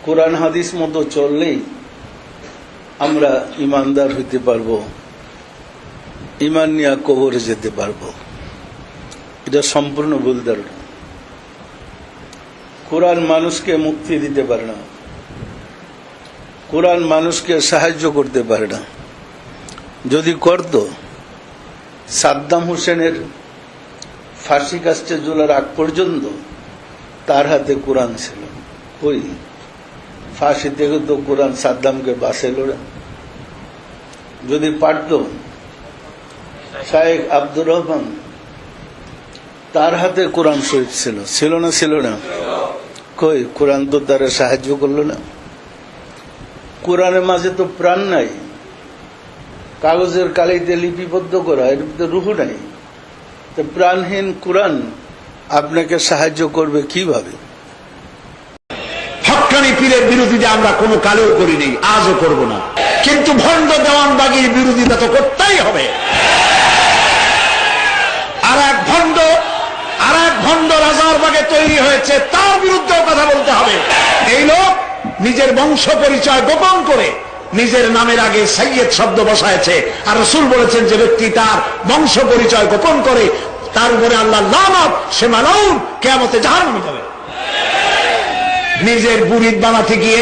কোরআন হাদিস মতো চললেই আমরা ইমানদার হইতে পারবো, ইমান নিয়ে কবরে যেতে পারবো। এটা সম্পূর্ণ ভুল ধারণা। কোরআন মানুষকে মুক্তি দিতে পারে না, কোরআন মানুষকে সাহায্য করতে পারে না। যদি করত, সাদ্দাম হোসেনের ফাঁসি কাস্টে ঝোলার আগ পর্যন্ত তার হাতে কোরআন ছিল। ওই ফাঁসি থেকে তো কোরআন সাদ্দামকে বাঁচাইল না। যদি পারত, শায়েখ আব্দুর রহমান তার হাতে কোরআন শরীফ ছিল, ছিল না? ছিল না? কই কোরআন তো তারা সাহায্য করলো না। কোরআনের মাঝে তো প্রাণ নাই, কাগজের কালিতে লিপিবদ্ধ করা, এর মধ্যে রুহ নাই। তো প্রাণহীন কোরআন আপনাকে সাহায্য করবে কিভাবে? হক্কানি পীরের বিরোধিতা আমরা কোনো কালেও করিনি, আজও করব না, কিন্তু ভণ্ড দেওয়ানবাগির বিরোধিতা তো করতেই হবে। আর এক ভণ্ড রাজারবাগে তৈরি হয়েছে, তার বিরুদ্ধেও কথা বলতে হবে। এই লোক নিজের বংশ পরিচয় গোপন করে নিজের নামের আগে সাইয়্যেদ শব্দ বসায়ছে, আর রাসূল বলেছেন যে ব্যক্তি তার বংশ পরিচয় গোপন করে তার উপরে আল্লাহ লানত, সে মালাউন, কিয়ামতে জাহান্নামে যাবে। নিজের মুরিদ বানাতে গিয়ে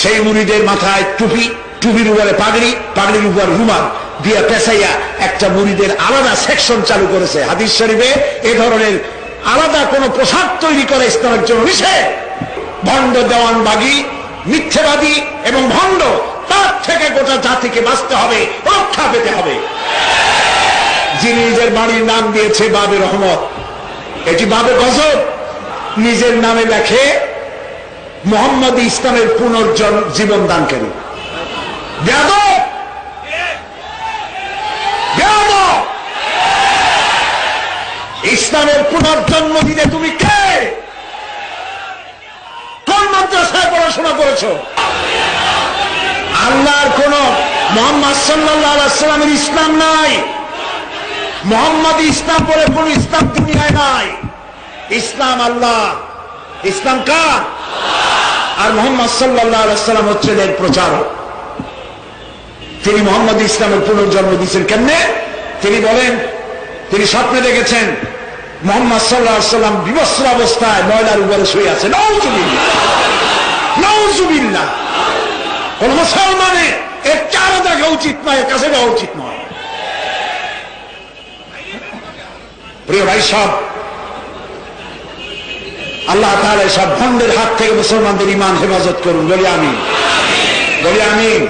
সেই মুরিদের মাথায় টুপি, টুপির উপরে পাগড়ি, পাগড়ির উপর রুমাল দিয়ে পেঁচাইয়া একটা মুরিদের আলাদা সেকশন চালু করেছে। হাদিস শরীফে এ ধরনের আলাদা কোন পোশাক তৈরি করে ইসলামের জন্য নিষেধ। ভণ্ড দেওয়ানবাগী, মিথ্যেবাদী এবং ভণ্ড, তার থেকে গোটা জাতিকে বাঁচতে হবে, রক্ষা পেতে হবে। যিনি নিজের বাড়ির নাম দিয়েছে বাবে রহমত, এটি বাবে গজব, নিজের নামে লেখে মোহাম্মদ ইসলামের পুনর্জীবন দানকারী। বেয়াদব! ইসলামের পুনর্জন্ম দিতে তুমি কে? কোন মাদ্রাসায় পড়াশোনা করেছো? আল্লাহর কোন মুহাম্মদ সাল্লাল্লাহু আলাইহি ওয়াসাল্লামের ইসলাম নাই। মুহাম্মদ ইসলাম বলে কোন ইসলাম দুনিয়ায় নাই। ইসলাম আল্লাহ, ইসলাম কার? আর মুহাম্মদ সাল্লাল্লাহু আলাইহি ওয়াসাল্লাম হচ্ছেন এর প্রচারক। তিনি মুহাম্মদ ইসলামের পুনর্জন্ম দিয়েছেন কেমনে? তিনি বলেন, তিনি স্বপ্নে দেখেছেন মুহাম্মদ সাল্লাল্লাহু আলাইহি ওয়াসাল্লাম বিবস্ত্র অবস্থায় ময়লার উপরে শুয়ে আছেন। নাউজুবিল্লাহ, নাউজুবিল্লাহ। কোন মুসলমানের এর চারা দেখা উচিত নয়, এর কাছে যাওয়া উচিত নয়। প্রিয় ভাই সব, আল্লাহ তাআলা সব ভণ্ডের হাত থেকে মুসলমানদের ঈমান হেফাজত করুন। বলি আমিন, বলি আমিন।